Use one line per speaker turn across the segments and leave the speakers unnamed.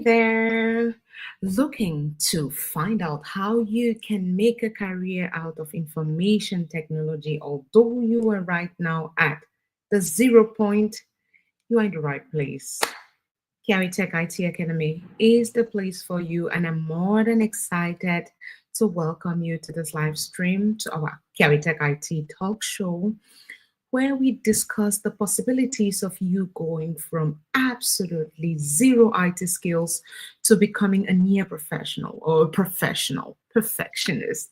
there, looking to find out how you can make a career out of information technology, although you are right now at the 0 point, you are in the right place. Kiawi Tech IT Academy is the place for you, and I'm more than excited to welcome you to this live stream to our Kiawi Tech IT talk show, where we discuss the possibilities of you going from absolutely zero IT skills to becoming a near professional or a professional perfectionist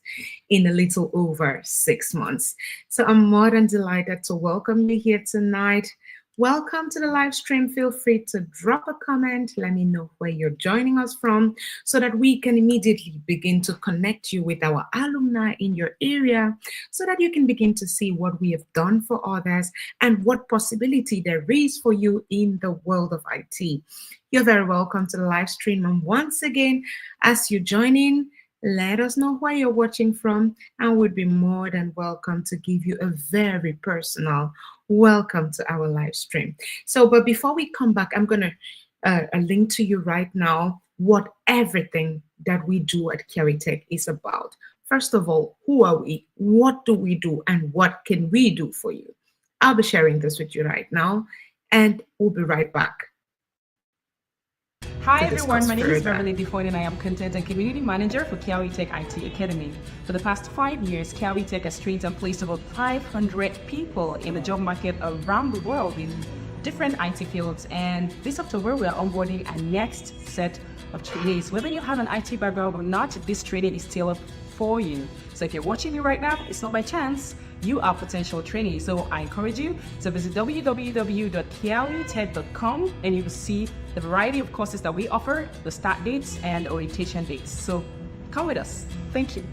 in a little over 6 months. So I'm more than delighted to welcome you here tonight. Welcome to the live stream. Feel free to drop a comment. Let me know where you're joining us from so that we can immediately begin to connect you with our alumni in your area so that you can begin to see what we have done for others and what possibility there is for you in the world of IT. You're very welcome to the live stream. And once again, as you join in, let us know where you're watching from, and we'd be more than welcome to give you a very personal welcome to our live stream. So, but before we come back, I'm going to link to you right now what everything that we do at Kiawi Tech is about. First of all, who are we? What do we do? And what can we do for you? I'll be sharing this with you right now, and we'll be right back.
Hi everyone, my name is Beverly Defoe and I am Content and Community Manager for Kiawi Tech IT Academy. For the past 5 years, Kiawi Tech has trained and placed about 500 people in the job market around the world in different IT fields. And this October, we are onboarding our next set of trainees. Whether you have an IT background or not, this training is tailored for you. So if you're watching me right now, it's not by chance. You are potential trainees. So I encourage you to visit www.kiawitech.com and you will see the variety of courses that we offer, the start dates and orientation dates. So come with us. Thank you.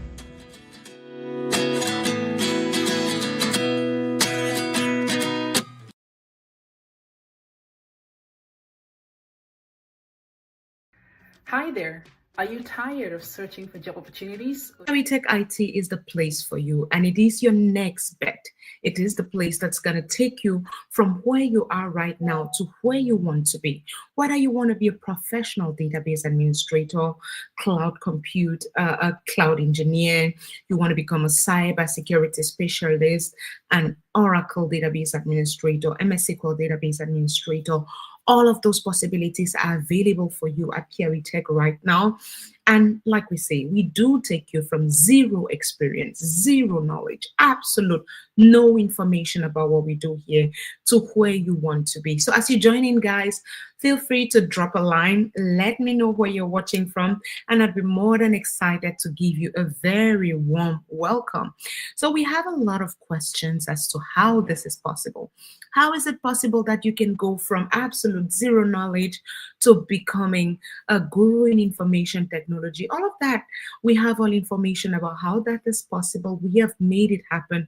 Hi there. Are you tired of searching for job opportunities?
Kiawi Tech IT is the place for you, and it is your next bet. It is the place that's going to take you from where you are right now to where you want to be. Whether you want to be a professional database administrator, cloud compute, a cloud engineer, you want to become a cyber security specialist, an Oracle database administrator, MS SQL database administrator, all of those possibilities are available for you at Kiawi Tech right now. And like we say, we do take you from zero experience, zero knowledge, absolute no information about what we do here to where you want to be. So as you join in, guys, feel free to drop a line. Let me know where you're watching from, and I'd be more than excited to give you a very warm welcome. So we have a lot of questions as to how this is possible. How is it possible that you can go from absolute zero knowledge to becoming a guru in information technology? All of that, we have all information about how that is possible. We have made it happen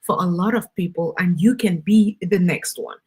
for a lot of people, and you can be the next one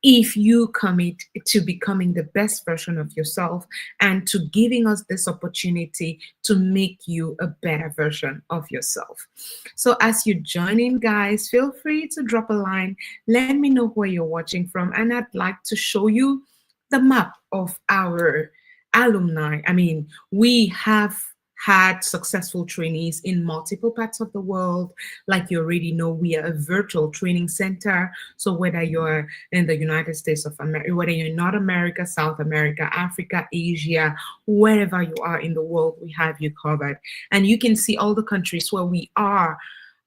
if you commit to becoming the best version of yourself and to giving us this opportunity to make you a better version of yourself. So as you join in, guys, feel free to drop a line. Let me know where you're watching from, and I'd like to show you the map of our alumni. I mean, we have had successful trainees in multiple parts of the world. Like you already know, we are a virtual training center. So whether you're in the United States of America, whether you're in North America, South America, Africa, Asia, wherever you are in the world, we have you covered. And you can see all the countries where we are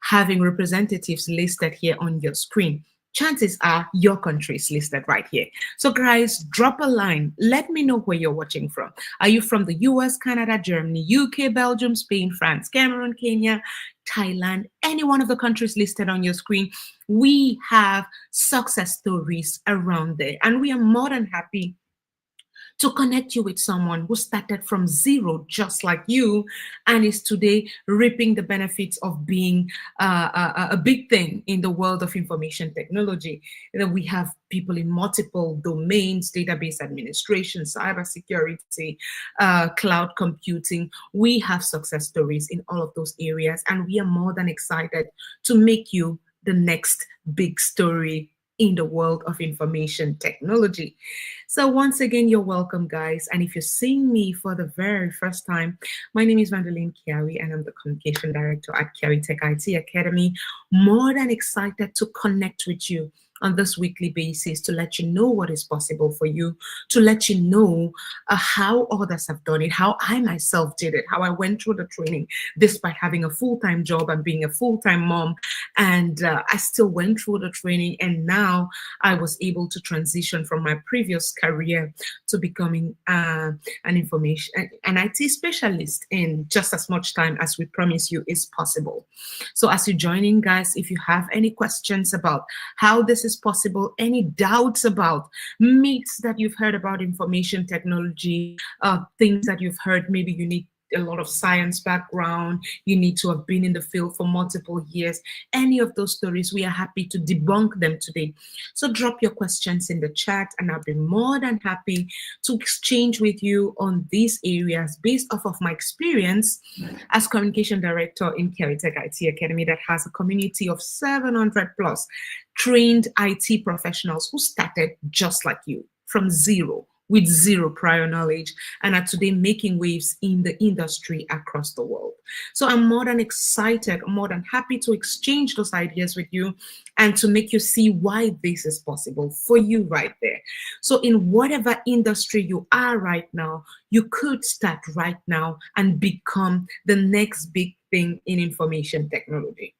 having representatives listed here on your screen. Chances are your country is listed right here. So guys, drop a line. Let me know where you're watching from. Are you from the US, Canada, Germany, UK, Belgium, Spain, France, Cameroon, Kenya, Thailand, any one of the countries listed on your screen? We have success stories around there, and we are more than happy to connect you with someone who started from zero just like you and is today reaping the benefits of being a big thing in the world of information technology. We have people in multiple domains: database administration, cybersecurity, cloud computing. We have success stories in all of those areas, and we are more than excited to make you the next big story in the world of information technology. So once again, you're welcome, guys. And if you're seeing me for the very first time, my name is Vandeline Kiawi, and I'm the Communication Director at Kiawi Tech IT Academy. More than excited to connect with you on this weekly basis to let you know what is possible for you, to let you know how others have done it, how I myself did it, how I went through the training despite having a full-time job and being a full-time mom. And I still went through the training, and now I was able to transition from my previous career to becoming an IT specialist in just as much time as we promise you is possible. So as you join in, guys, if you have any questions about how this is possible, any doubts about myths that you've heard about information technology, things that you've heard, maybe you need a lot of science background, you need to have been in the field for multiple years, any of those stories, we are happy to debunk them today. So drop your questions in the chat, and I'll be more than happy to exchange with you on these areas based off of my experience as communication director in Kiawi Tech IT Academy that has a community of 700 plus trained IT professionals who started just like you from zero, with zero prior knowledge, and are today making waves in the industry across the world. So I'm more than excited, more than happy to exchange those ideas with you and to make you see why this is possible for you right there. So in whatever industry you are right now, you could start right now and become the next big thing in information technology.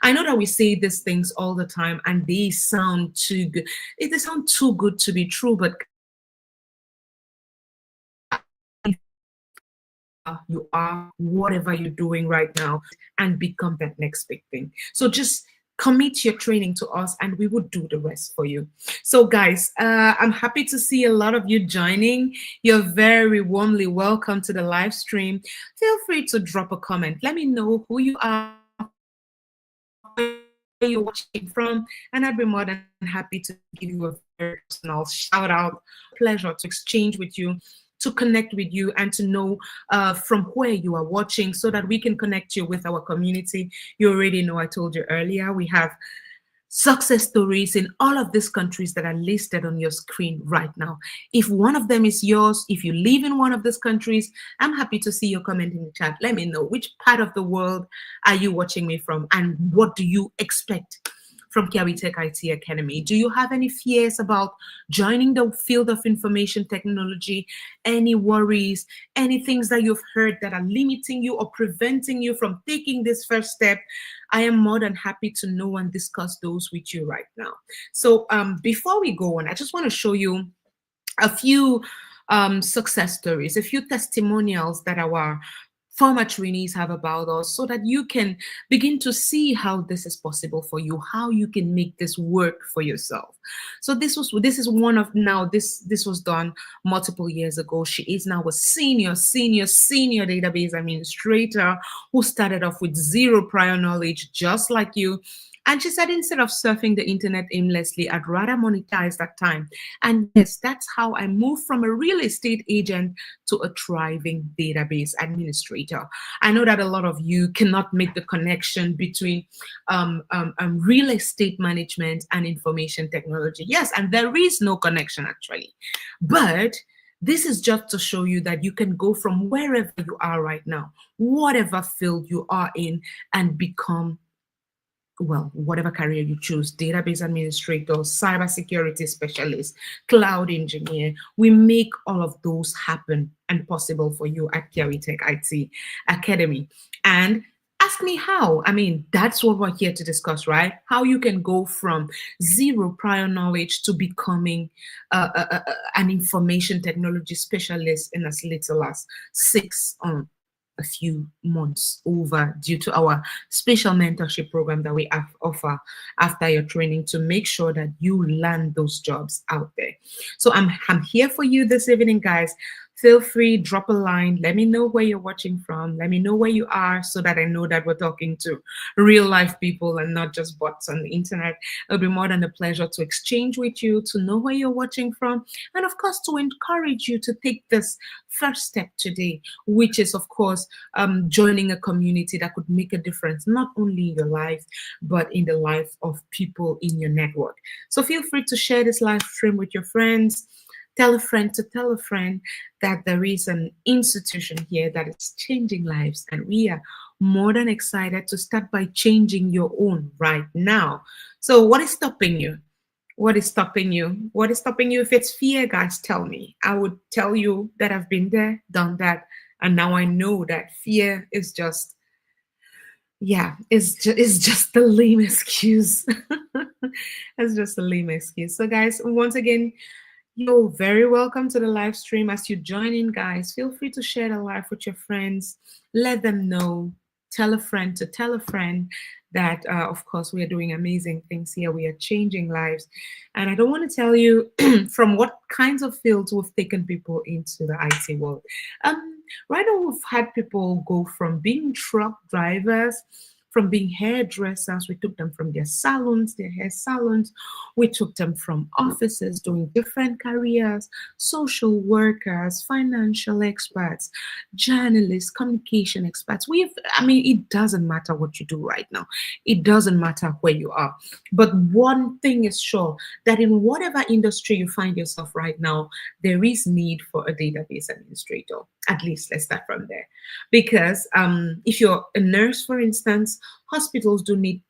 I know that we say these things all the time and they sound too good. They sound too good to be true, but you are, whatever you're doing right now, and become that next big thing. So just commit your training to us and we would do the rest for you. So guys, I'm happy to see a lot of you joining. You're very warmly welcome to the live stream. Feel free to drop a comment. Let me know who you are, where you're watching from, and I'd be more than happy to give you a very personal shout out. Pleasure to exchange with you, to connect with you, and to know from where you are watching so that we can connect you with our community. You already know, I told you earlier, we have success stories in all of these countries that are listed on your screen right now. If one of them is yours, if you live in one of these countries, I'm happy to see your comment in the chat. Let me know which part of the world are you watching me from and what do you expect from Kiawi Tech IT Academy. Do you have any fears about joining the field of information technology? Any worries, any things that you've heard that are limiting you or preventing you from taking this first step? I am more than happy to know and discuss those with you right now. So before we go on, I just want to show you a few success stories, a few testimonials that our former trainees have about us, so that you can begin to see how this is possible for you, how you can make this work for yourself. So this is one of, now this was done multiple years ago. She is now a senior database administrator who started off with zero prior knowledge, just like you. And she said, instead of surfing the internet aimlessly, I'd rather monetize that time. And yes, that's how I moved from a real estate agent to a thriving database administrator. I know that a lot of you cannot make the connection between real estate management and information technology. Yes, and there is no connection actually. But this is just to show you that you can go from wherever you are right now, whatever field you are in, and become, well, whatever career you choose, database administrator, cybersecurity specialist, cloud engineer. We make all of those happen and possible for you at Kiawi Tech IT Academy. And ask me how. I mean, that's what we're here to discuss, right? How you can go from zero prior knowledge to becoming an information technology specialist in as little as a few months over, due to our special mentorship program that we offer after your training to make sure that you land those jobs out there. So I'm here for you this evening, guys. Feel free, drop a line. Let me know where you're watching from. Let me know where you are so that I know that we're talking to real life people and not just bots on the internet. It'll be more than a pleasure to exchange with you, to know where you're watching from, and of course, to encourage you to take this first step today, which is, of course, joining a community that could make a difference, not only in your life, but in the life of people in your network. So feel free to share this live stream with your friends. Tell a friend to tell a friend that there is an institution here that is changing lives, and we are more than excited to start by changing your own right now. So, what is stopping you? What is stopping you? What is stopping you? If it's fear, guys, tell me. I would tell you that I've been there, done that, and now I know that fear is just, yeah, it's just a lame excuse. It's just a lame excuse. So, guys, once again, you're very welcome to the live stream. As you join in, guys, feel free to share the live with your friends. Let them know. Tell a friend to tell a friend that, of course, we are doing amazing things here. We are changing lives. And I don't want to tell you from what kinds of fields we've taken people into the IT world. Right now, we've had people go from being truck drivers, from being hairdressers. We took them from their salons, their hair salons. We took them from offices doing different careers, social workers, financial experts, journalists, communication experts. It doesn't matter what you do right now. It doesn't matter where you are. But one thing is sure, that in whatever industry you find yourself right now, there is need for a database administrator. At least let's start from there. Because if you're a nurse, for instance, hospitals do need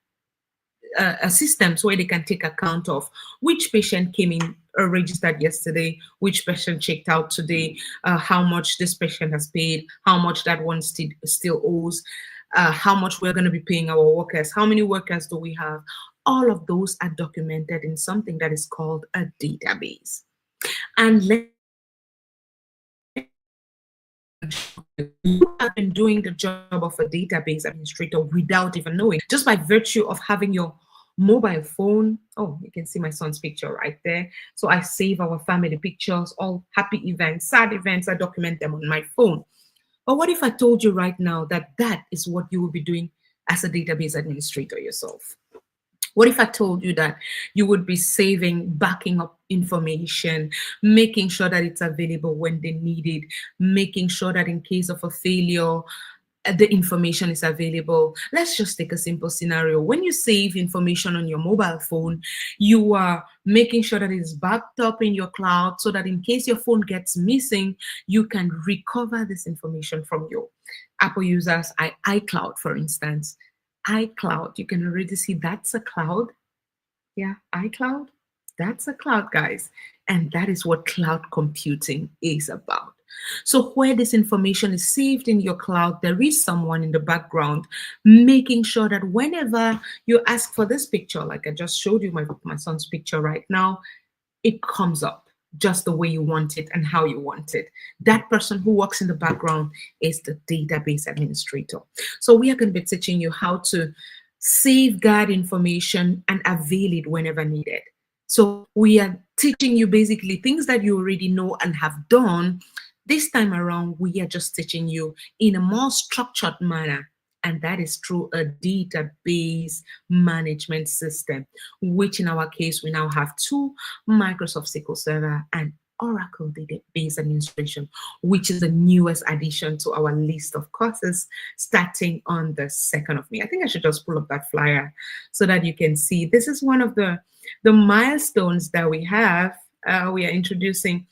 a systems where they can take account of which patient came in registered yesterday, which patient checked out today, how much this patient has paid, how much that one still owes, how much we're going to be paying our workers, how many workers do we have. All of those are documented in something that is called a database. And you have been doing the job of a database administrator without even knowing, just by virtue of having your mobile phone. Oh, you can see my son's picture right there. So I save our family pictures, all happy events, sad events, I document them on my phone. But what if I told you right now that that is what you will be doing as a database administrator yourself? What if I told you that you would be saving, backing up information, making sure that it's available when they need it, making sure that in case of a failure, the information is available. Let's just take a simple scenario. When you save information on your mobile phone, you are making sure that it's backed up in your cloud so that in case your phone gets missing, you can recover this information from your Apple users, iCloud, for instance. iCloud, you can already see that's a cloud. Yeah, iCloud, that's a cloud, guys. And that is what cloud computing is about. So where this information is saved in your cloud, there is someone in the background making sure that whenever you ask for this picture, like I just showed you my son's picture right now, it comes up just the way you want it and how you want it. That person who works in the background is the database administrator. So we are going to be teaching you how to safeguard information and avail it whenever needed. So we are teaching you basically things that you already know and have done. This time around, we are just teaching you in a more structured manner, and that is through a database management system, which in our case, we now have two: Microsoft SQL Server and Oracle Database Administration, which is the newest addition to our list of courses starting on the 2nd of May. I think I should just pull up that flyer so that you can see. This is one of the milestones that we have. We are introducing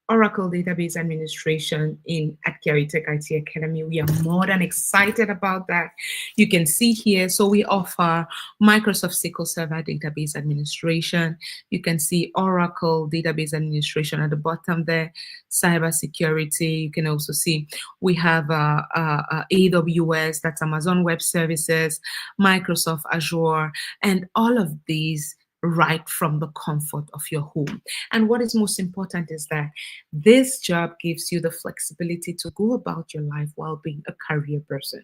Oracle Database Administration at KiawiTech IT Academy. We are more than excited about that. You can see here, so we offer Microsoft SQL Server Database Administration. You can see Oracle Database Administration at the bottom there, cybersecurity. You can also see we have AWS, that's Amazon Web Services, Microsoft Azure, and all of these right from the comfort of your home. And what is most important is that this job gives you the flexibility to go about your life while being a career person.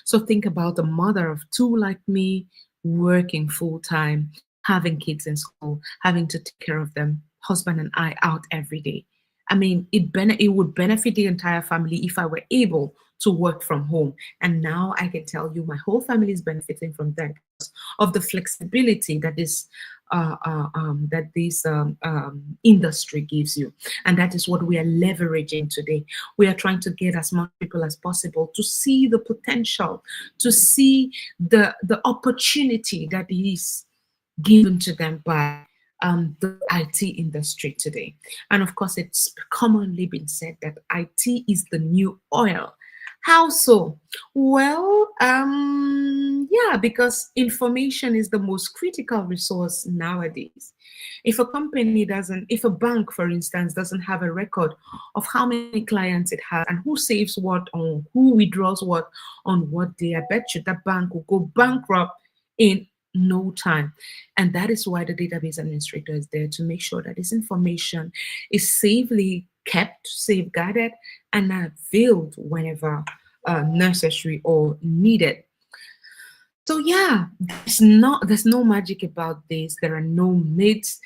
So think about a mother of two like me, working full-time, having kids in school, having to take care of them, husband and I out every day. I mean, it would benefit the entire family if I were able to work from home. And now I can tell you my whole family is benefiting from that because of the flexibility that this industry gives you. And that is what we are leveraging today. We are trying to get as much people as possible to see the potential, to see the opportunity that is given to them by the IT industry today. And of course, it's commonly been said that IT is the new oil. How so? Well, yeah, because information is the most critical resource nowadays. If a company doesn't, if a bank, for instance, doesn't have a record of how many clients it has and who saves what on who withdraws what on what day, I bet you that bank will go bankrupt in no time. And that is why the database administrator is there to make sure that this information is safely kept, safeguarded, and availed whenever necessary or needed. So yeah, there's no magic about this. There are no myths.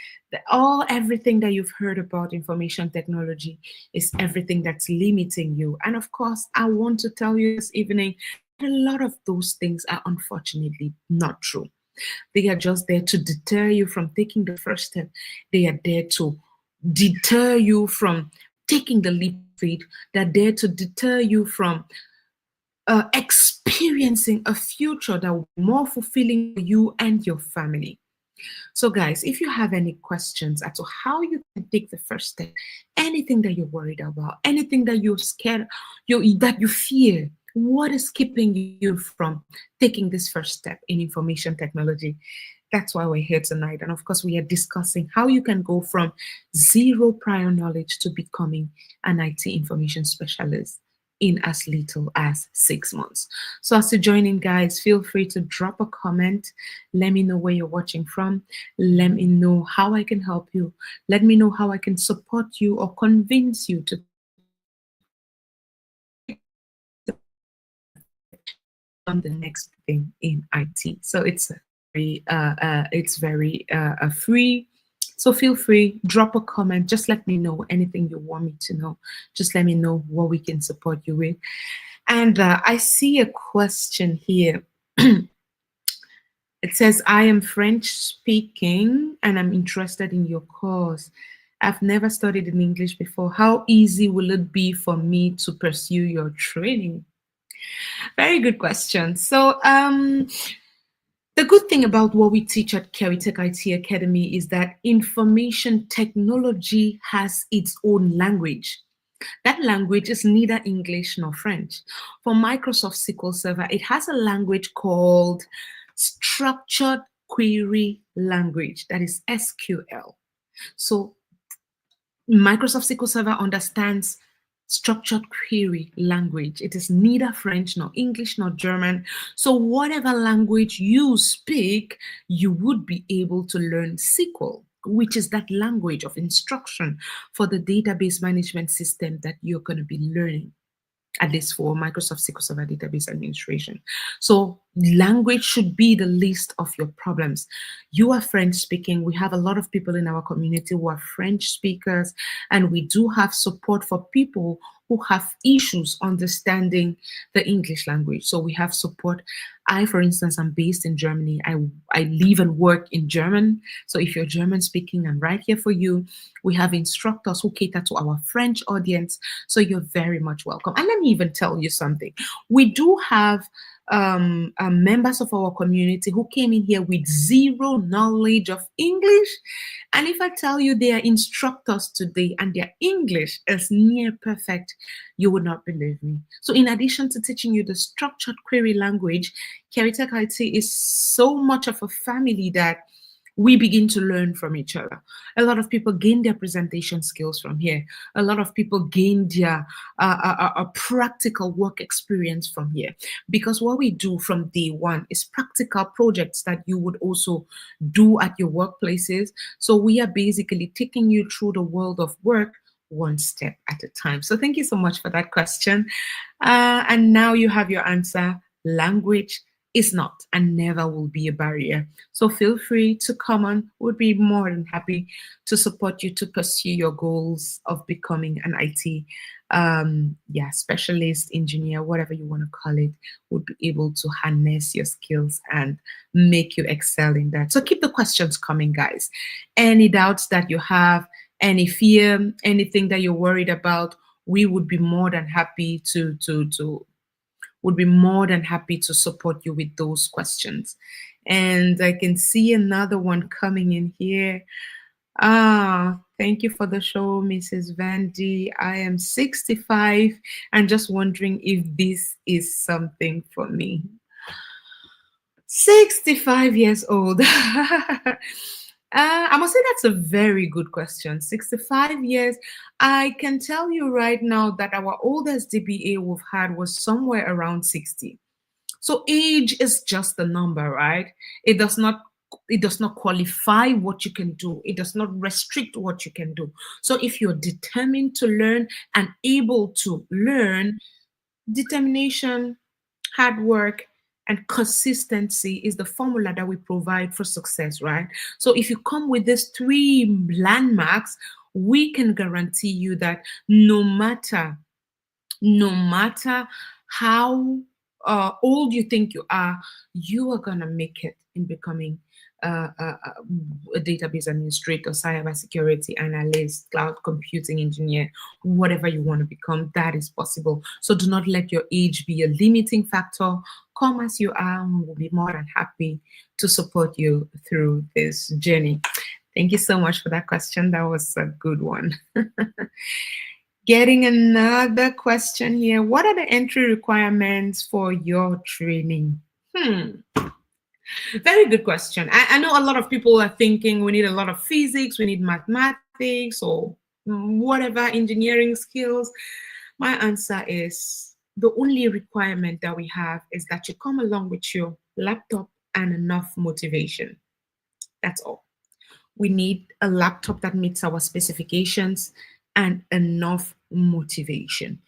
Everything that you've heard about information technology is everything that's limiting you. And of course, I want to tell you this evening that a lot of those things are unfortunately not true. They are just there to deter you from taking the first step. They are there to deter you from taking the leap of faith. They're there to deter you from experiencing a future that will be more fulfilling for you and your family. So, guys, if you have any questions as to how you can take the first step, anything that you're worried about, anything that you're scared, that you fear, what is keeping you from taking this first step in information technology? That's why we're here tonight. And of course, we are discussing how you can go from zero prior knowledge to becoming an IT information specialist in as little as 6 months. So as you join in, guys, feel free to drop a comment. Let me know where you're watching from. Let me know how I can help you. Let me know how I can support you or convince you to on the next thing in IT. So it's very free. So feel free, drop a comment. Just let me know anything you want me to know. Just let me know what we can support you with. And I see a question here. It says, I am French speaking and I'm interested in your course. I've never studied in English before. How easy will it be for me to pursue your training? Very good question. So the good thing about what we teach at KerryTech IT Academy is that information technology has its own language. That language is neither English nor French. For Microsoft SQL Server, it has a language called Structured Query Language, that is SQL. So Microsoft SQL Server understands structured query language. It is neither French nor English nor German. So whatever language you speak, you would be able to learn SQL, which is that language of instruction for the database management system that you're going to be learning, at least for Microsoft SQL Server Database Administration. So language should be the least of your problems. You are French speaking. We have a lot of people in our community who are French speakers, and we do have support for people who have issues understanding the English language. So we have support. I, for instance, I'm based in Germany. I live and work in German. So if you're German speaking, I'm right here for you. We have instructors who cater to our French audience. So you're very much welcome. And let me even tell you something. We do have members of our community who came in here with zero knowledge of English. And if I tell you they are instructors today and their English is near perfect, you would not believe me. So in addition to teaching you the structured query language, KerryTech IT is so much of a family that we begin to learn from each other. A lot of people gain their presentation skills from here. A lot of people gain their practical work experience from here. Because what we do from day one is practical projects that you would also do at your workplaces. So we are basically taking you through the world of work one step at a time. So thank you so much for that question. And now you have your answer. Language is not and never will be a barrier. So feel free to come on. Would be more than happy to support you to pursue your goals of becoming an IT specialist, engineer, whatever you want to call it. Would be able to harness your skills and make you excel in that. So keep the questions coming, guys. Any doubts that you have, any fear, anything that you're worried about, we would be more than happy to support you with those questions. And I can see another one coming in here. Thank you for the show, Mrs. Vandy. I am 65 and just wondering if this is something for me. 65 years old. I must say that's a very good question. 65 years. I can tell you right now that our oldest DBA we've had was somewhere around 60. So age is just a number, right? It does not qualify what you can do. It does not restrict what you can do. So if you're determined to learn and able to learn, determination, hard work, and consistency is the formula that we provide for success, right? So if you come with these 3 landmarks, we can guarantee you that no matter how old you think you are gonna make it in becoming a database administrator, cybersecurity analyst, cloud computing engineer, whatever you want to become, that is possible. So do not let your age be a limiting factor. Come as you are, and we'll be more than happy to support you through this journey. Thank you so much for that question. That was a good one. Getting another question here. What are the entry requirements for your training? Very good question. I know a lot of people are thinking we need a lot of physics, we need mathematics, or whatever engineering skills. My answer is the only requirement that we have is that you come along with your laptop and enough motivation. That's all. We need a laptop that meets our specifications and enough motivation.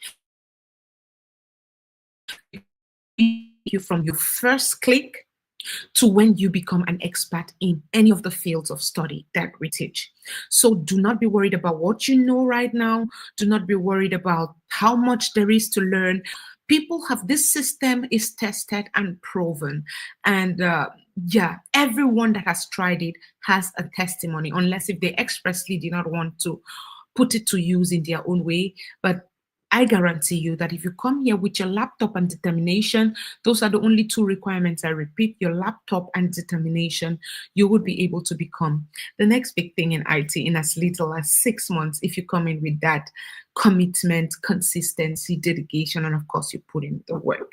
You from your first click to when you become an expert in any of the fields of study that we teach. So do not be worried about what you know right now. Do not be worried about how much there is to learn. People have, this system is tested and proven. And everyone that has tried it has a testimony, unless if they expressly did not want to put it to use in their own way. But I guarantee you that if you come here with your laptop and determination, those are the only 2 requirements. I repeat, your laptop and determination, you would be able to become the next big thing in IT in as little as 6 months if you come in with that commitment, consistency, dedication, and of course you put in the work.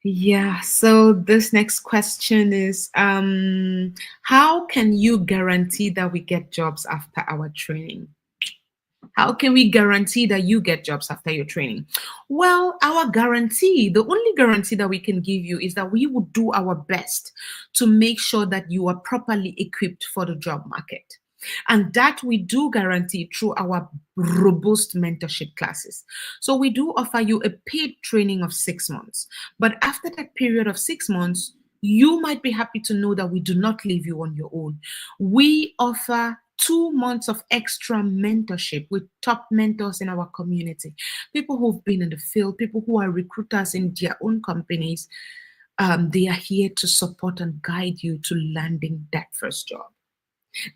Yeah, so this next question is, how can you guarantee that we get jobs after our training? How can we guarantee that you get jobs after your training? Well, our guarantee, the only guarantee that we can give you is that we will do our best to make sure that you are properly equipped for the job market. And that we do guarantee through our robust mentorship classes. So we do offer you a paid training of 6 months. But after that period of 6 months, you might be happy to know that we do not leave you on your own. We offer 2 months of extra mentorship with top mentors in our community, people who've been in the field, people who are recruiters in their own companies. They are here to support and guide you to landing that first job.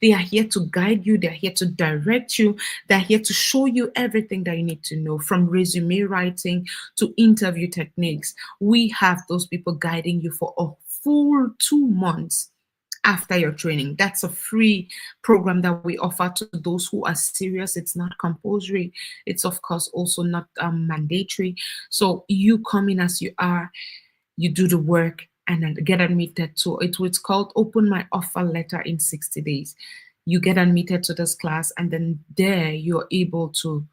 They are here to guide you. They're here to direct you. They're here to show you everything that you need to know, from resume writing to interview techniques. We have those people guiding you for a full 2 months after your training. That's a free program that we offer to those who are serious. It's not compulsory. It's of course also not mandatory. So you come in as you are, you do the work, and then get admitted to it. It's called Open My Offer Letter in 60 days. You get admitted to this class, and then there you're able to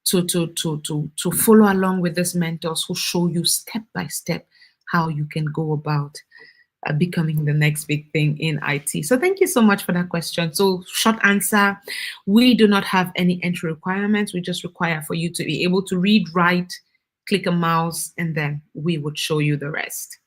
follow along with these mentors who show you step by step how you can go about becoming the next big thing in IT. So thank you so much for that question. So short answer, we do not have any entry requirements. We just require for you to be able to read, write, click a mouse, and then we would show you the rest.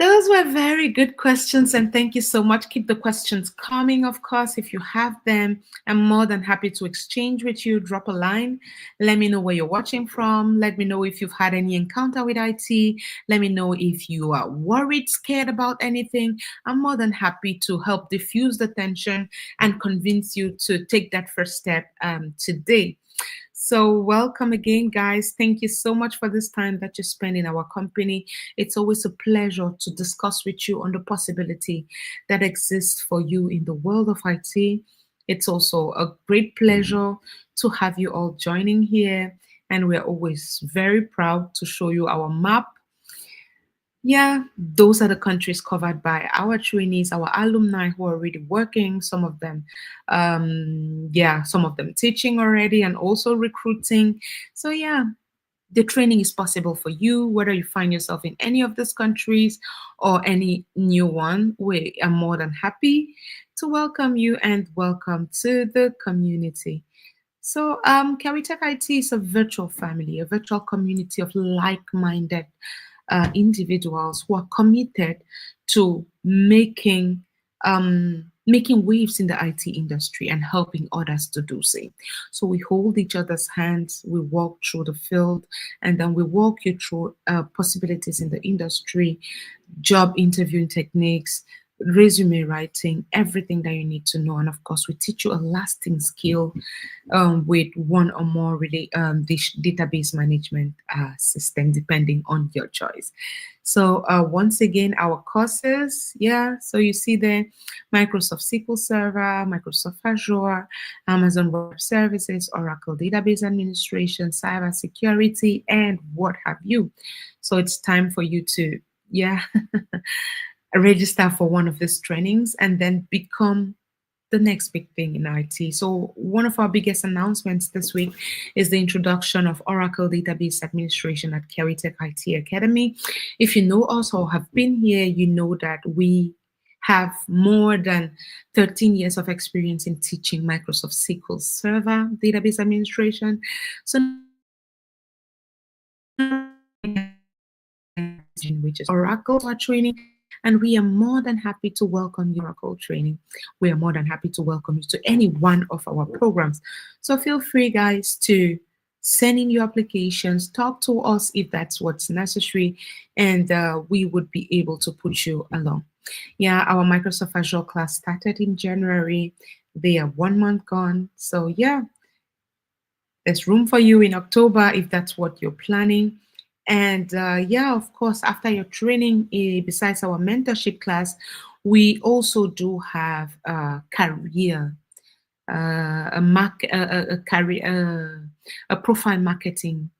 Those were very good questions, and thank you so much. Keep the questions coming, of course. If you have them, I'm more than happy to exchange with you. Drop a line. Let me know where you're watching from. Let me know if you've had any encounter with IT. Let me know if you are worried, scared about anything. I'm more than happy to help diffuse the tension and convince you to take that first step today. So welcome again, guys. Thank you so much for this time that you spend in our company. It's always a pleasure to discuss with you on the possibility that exists for you in the world of IT. It's also a great pleasure to have you all joining here. And we're always very proud to show you our map. Yeah, those are the countries covered by our trainees, our alumni who are already working, some of them, some of them teaching already and also recruiting. So yeah, the training is possible for you, whether you find yourself in any of these countries or any new one. We are more than happy to welcome you and welcome to the community. So, Cavitech IT is a virtual family, a virtual community of like-minded individuals who are committed to making waves in the IT industry and helping others to do same. So we hold each other's hands, we walk through the field, and then we walk you through possibilities in the industry, job interviewing techniques, resume writing, everything that you need to know. And of course, we teach you a lasting skill with one or more really this database management system, depending on your choice. So once again, our courses, so you see there, Microsoft SQL Server, Microsoft Azure, Amazon Web Services, Oracle Database Administration, Cyber Security, and what have you. So it's time for you to, register for one of these trainings and then become the next big thing in IT. So one of our biggest announcements this week is the introduction of Oracle Database Administration at Cavitech IT Academy. If you know us or have been here, you know that we have more than 13 years of experience in teaching Microsoft SQL Server Database Administration. So which is Oracle training, and we are more than happy to welcome you Oracle training. We are more than happy to welcome you to any one of our programs. So feel free, guys, to send in your applications, talk to us if that's what's necessary, and we would be able to put you along. Yeah, our Microsoft Azure class started in January. They are 1 month gone. So yeah, there's room for you in October if that's what you're planning. And of course, after your training, besides our mentorship class, we also do have a career, a profile marketing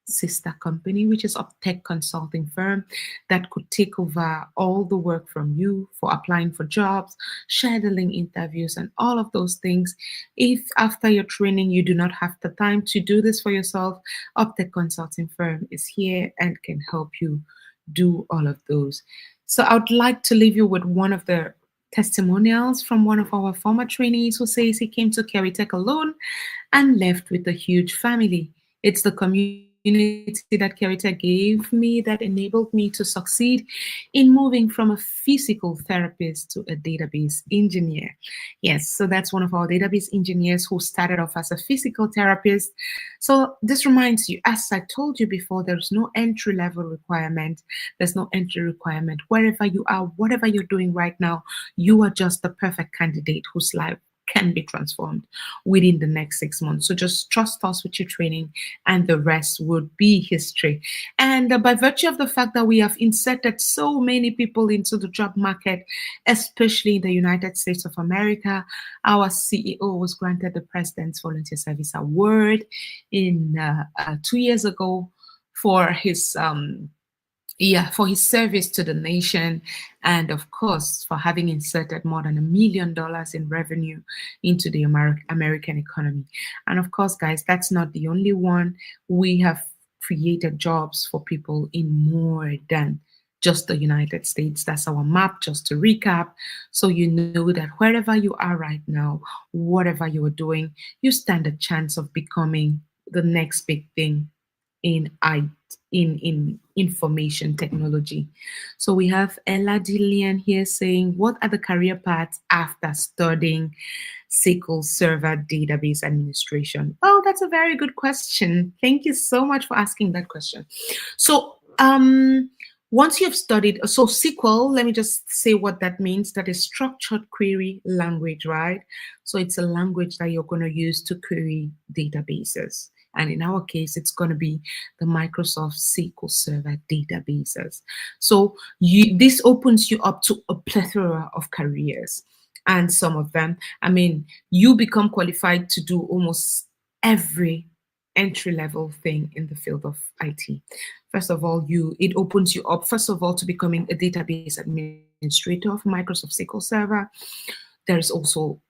sister company, which is a tech consulting firm that could take over all the work from you for applying for jobs, scheduling interviews, and all of those things. If after your training you do not have the time to do this for yourself, Optech Consulting Firm is here and can help you do all of those. So I would like to leave you with one of the testimonials from one of our former trainees who says he came to Cavitech alone and left with a huge family. It's the community that Cavitech gave me that enabled me to succeed in moving from a physical therapist to a database engineer. Yes, so that's one of our database engineers who started off as a physical therapist. So this reminds you, as I told you before, there's no entry-level requirement. There's no entry requirement. Wherever you are, whatever you're doing right now, you are just the perfect candidate whose life can be transformed within the next 6 months. So just trust us with your training and the rest would be history. And by virtue of the fact that we have inserted so many people into the job market, especially in the United States of America, our CEO was granted the President's Volunteer Service Award in 2 years ago for his service to the nation, and of course for having inserted more than $1 million in revenue into the American economy. And of course, guys, that's not the only one. We have created jobs for people in more than just the United States. That's our map, just to recap. So you know that wherever you are right now, whatever you are doing, you stand a chance of becoming the next big thing in information technology. So we have Ella Dillian here saying, what are the career paths after studying SQL Server Database Administration? Oh, that's a very good question. Thank you so much for asking that question. So once you've studied, so SQL, let me just say what that means. That is structured query language, right? So it's a language that you're going to use to query databases. And in our case, it's going to be the Microsoft SQL Server databases. So this opens you up to a plethora of careers. And some of them, I mean, you become qualified to do almost every entry-level thing in the field of IT. First of all, it opens you up, first of all, to becoming a database administrator of Microsoft SQL Server. There's also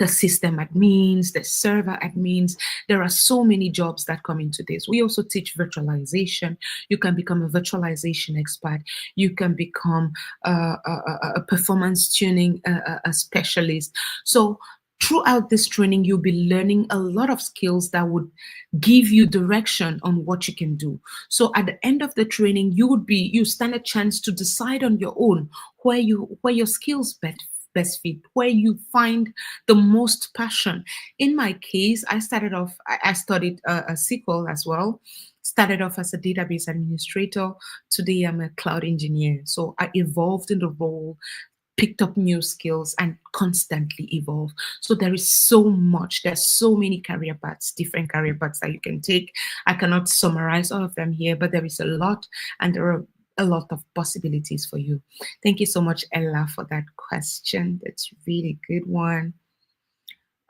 system admins, the server admins. There are so many jobs that come into this. We also teach virtualization. You can become a virtualization expert. You can become a performance tuning a specialist. So throughout this training, you'll be learning a lot of skills that would give you direction on what you can do. So at the end of the training, you stand a chance to decide on your own where your skills best fit, where you find the most passion. In my case, I studied a SQL as well. Started off as a database administrator. Today, I'm a cloud engineer. So I evolved in the role, picked up new skills, and constantly evolve. So there is so much. There's so many career paths, different career paths that you can take. I cannot summarize all of them here, but there is a lot, and there are a lot of possibilities for you. Thank you so much, Ella, for that question. That's a really good one.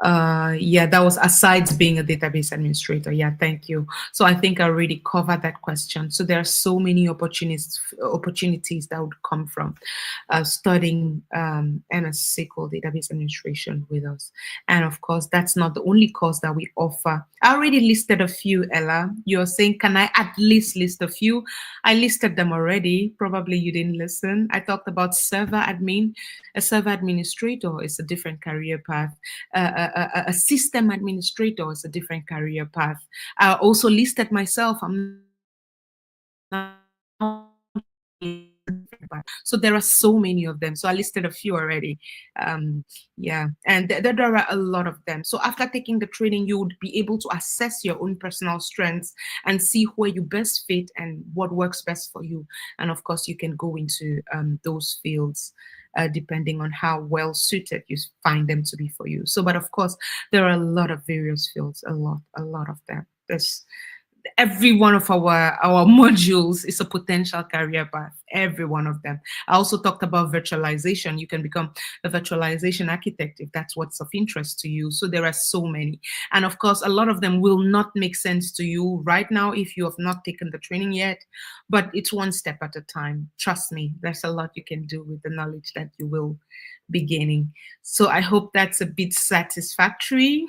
Yeah, that was aside being a database administrator. Yeah, thank you. So I think I already covered that question. So there are so many opportunities that would come from studying MS SQL database administration with us. And of course, that's not the only course that we offer. I already listed a few, Ella. You're saying, can I at least list a few? I listed them already. Probably you didn't listen. I talked about server admin. A server administrator is a different career path. A system administrator is a different career path. I also listed myself. So there are so many of them. So I listed a few already. Yeah, and there are a lot of them. So after taking the training, you would be able to assess your own personal strengths and see where you best fit and what works best for you. And of course, you can go into those fields depending on how well suited you find them to be for you. So, but of course, there are a lot of various fields, a lot of them. There's every one of our modules is a potential career path, every one of them. I also talked about virtualization. You can become a virtualization architect if that's what's of interest to you. So there are so many. And of course, a lot of them will not make sense to you right now if you have not taken the training yet, but it's one step at a time. Trust me, there's a lot you can do with the knowledge that you will be gaining. So I hope that's a bit satisfactory.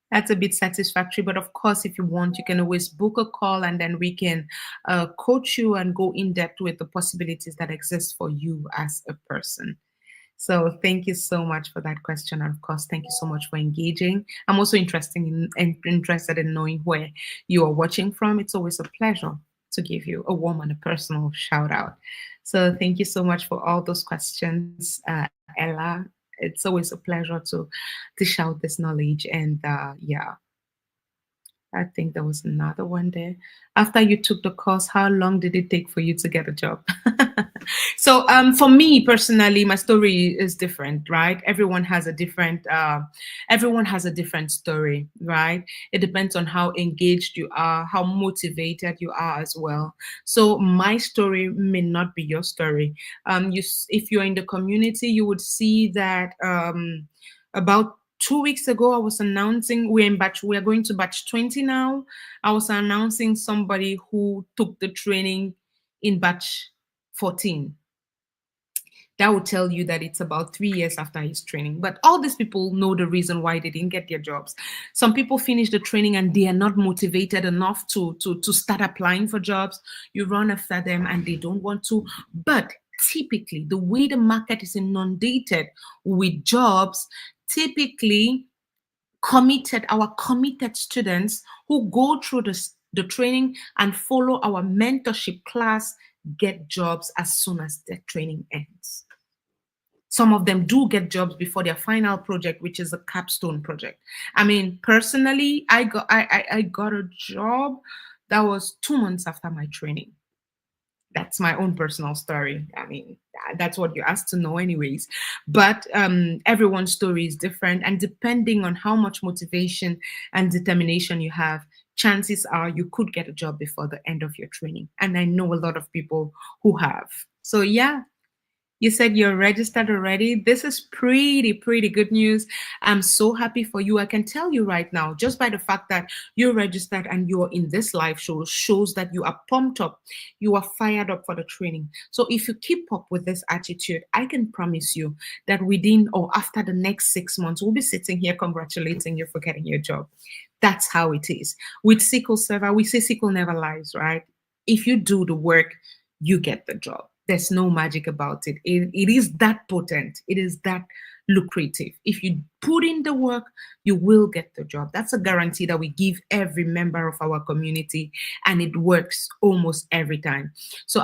That's a bit satisfactory, but of course, if you want, you can always book a call and then we can coach you and go in depth with the possibilities that exist for you as a person. So thank you so much for that question. And of course, thank you so much for engaging. I'm also interested in knowing where you are watching from. It's always a pleasure to give you a warm and a personal shout out. So thank you so much for all those questions, Ella. It's always a pleasure to shout this knowledge. And yeah, I think there was another one there. After you took the course, how long did it take for you to get a job? So for me personally, my story is different, right? Everyone has a different story, right? It depends on how engaged you are, how motivated you are as well. So my story may not be your story. If you're in the community, you would see that about 2 weeks ago, I was announcing we are going to batch 20 now. I was announcing somebody who took the training in batch 14. That would tell you that it's about 3 years after his training. But all these people know the reason why they didn't get their jobs. Some people finish the training and they are not motivated enough to start applying for jobs. You run after them and they don't want to. But typically, the way the market is inundated with jobs, typically our committed students who go through the the training and follow our mentorship class, get jobs as soon as the training ends. Some of them do get jobs before their final project, which is a capstone project. I mean, personally, I got a job that was 2 months after my training. That's my own personal story. I mean, that's what you asked to know anyways. But everyone's story is different, and depending on how much motivation and determination you have, chances are you could get a job before the end of your training. And I know a lot of people who have. So yeah, you said you're registered already. This is pretty good news. I'm so happy for you. I can tell you right now, just by the fact that you're registered and you're in this live show, shows that you are pumped up. You are fired up for the training. So if you keep up with this attitude, I can promise you that within or after the next 6 months, we'll be sitting here congratulating you for getting your job. That's how it is. With SQL Server, we say SQL never lies, right? If you do the work, you get the job. There's no magic about it. It is that potent. It is that lucrative. If you put in the work, you will get the job. That's a guarantee that we give every member of our community, and it works almost every time. So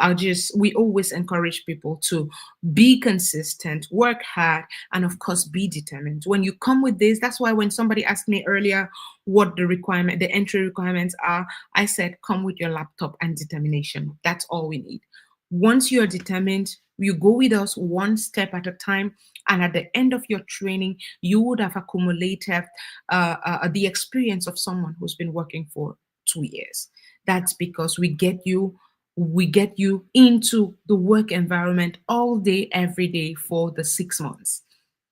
we always encourage people to be consistent, work hard, and of course, be determined. When you come with this, that's why when somebody asked me earlier what the entry requirements are, I said, come with your laptop and determination. That's all we need. Once you're determined, you go with us one step at a time, and at the end of your training, you would have accumulated the experience of someone who's been working for 2 years. That's because we get you into the work environment all day, every day for the 6 months.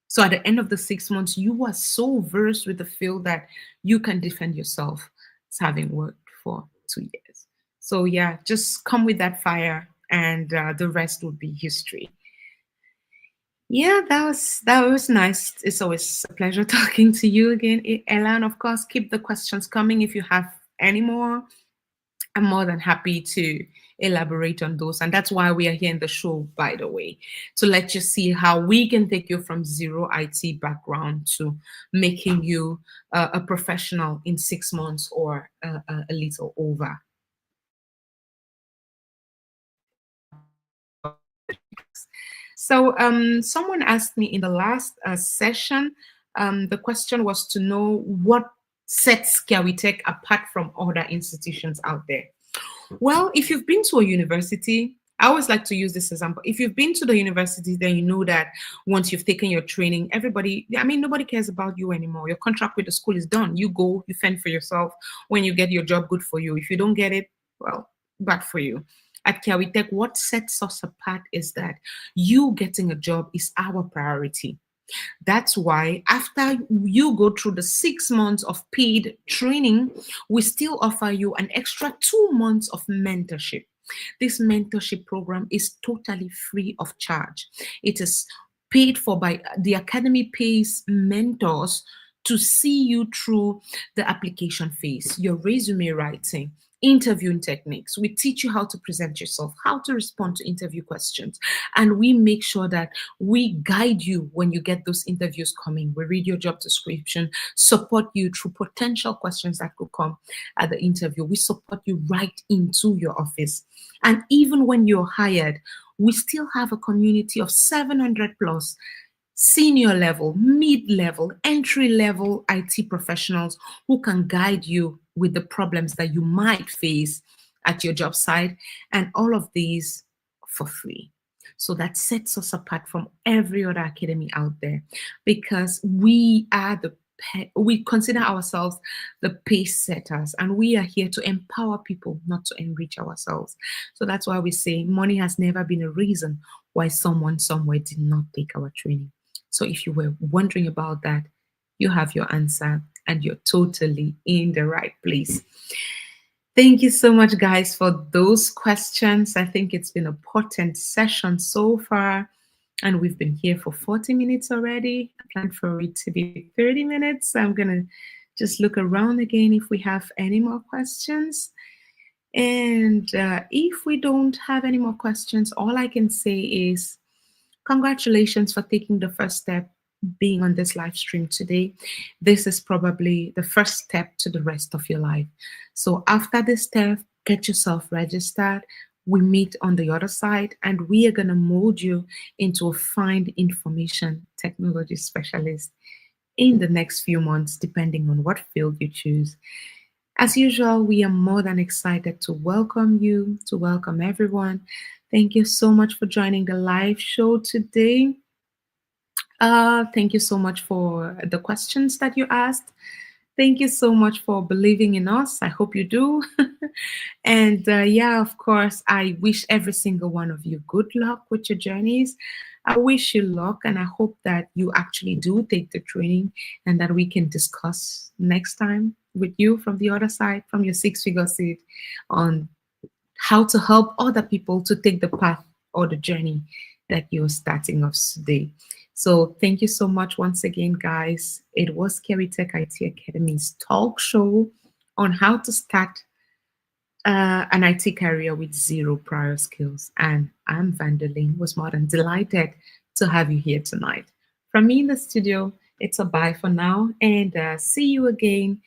So at the end of the 6 months, you are so versed with the field that you can defend yourself as having worked for 2 years. So yeah, just come with that fire, and the rest would be history. Yeah, that was nice. It's always a pleasure talking to you again, Ella. And of course, keep the questions coming if you have any more. I'm more than happy to elaborate on those. And that's why we are here in the show, by the way, to let you see how we can take you from zero IT background to making you a professional in 6 months or a little over. So someone asked me in the last session, the question was to know what sets Kiawitech apart from other institutions out there. Well, if you've been to a university, I always like to use this example. If you've been to the university, then you know that once you've taken your training, nobody cares about you anymore. Your contract with the school is done. You go, you fend for yourself. When you get your job, good for you. If you don't get it, well, bad for you. At Kiawitech, what sets us apart is that you getting a job is our priority. That's why after you go through the 6 months of paid training, we still offer you an extra 2 months of mentorship. This mentorship program is totally free of charge. It is paid for by the academy, pays mentors to see you through the application phase, your resume writing, interviewing techniques. We teach you how to present yourself, how to respond to interview questions, and we make sure that we guide you when you get those interviews coming. We read your job description, support you through potential questions that could come at the interview. We support you right into your office. And even when you're hired, we still have a community of 700 plus senior level, mid-level, entry-level IT professionals who can guide you with the problems that you might face at your job site, and all of these for free. So that sets us apart from every other academy out there, because we consider ourselves the pace setters, and we are here to empower people, not to enrich ourselves. So that's why we say money has never been a reason why someone somewhere did not take our training. So if you were wondering about that, you have your answer, and you're totally in the right place. Thank you so much, guys, for those questions. I think it's been a potent session so far, and we've been here for 40 minutes already. I planned for it to be 30 minutes. I'm going to just look around again if we have any more questions. And if we don't have any more questions, all I can say is congratulations for taking the first step being on this live stream today. This is probably the first step to the rest of your life. So after this step, get yourself registered. We meet on the other side, and we are going to mold you into a fine information technology specialist in the next few months, depending on what field you choose. As usual, we are more than excited to welcome you, to welcome everyone. Thank you so much for joining the live show today. Thank you so much for the questions that you asked. Thank you so much for believing in us. I hope you do. And yeah, of course, I wish every single one of you good luck with your journeys. I wish you luck, and I hope that you actually do take the training and that we can discuss next time with you from the other side, from your six-figure seat, on how to help other people to take the path or the journey that you're starting off today. So thank you so much once again, guys. It was KiawiTech IT Academy's talk show on how to start an IT career with zero prior skills. And I'm Vanderlyn, was more than delighted to have you here tonight. From me in the studio, it's a bye for now, and see you again.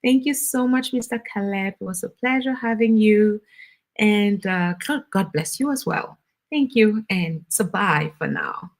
Thank you so much, Mr. Caleb. It was a pleasure having you. And God bless you as well. Thank you, and it's a bye for now.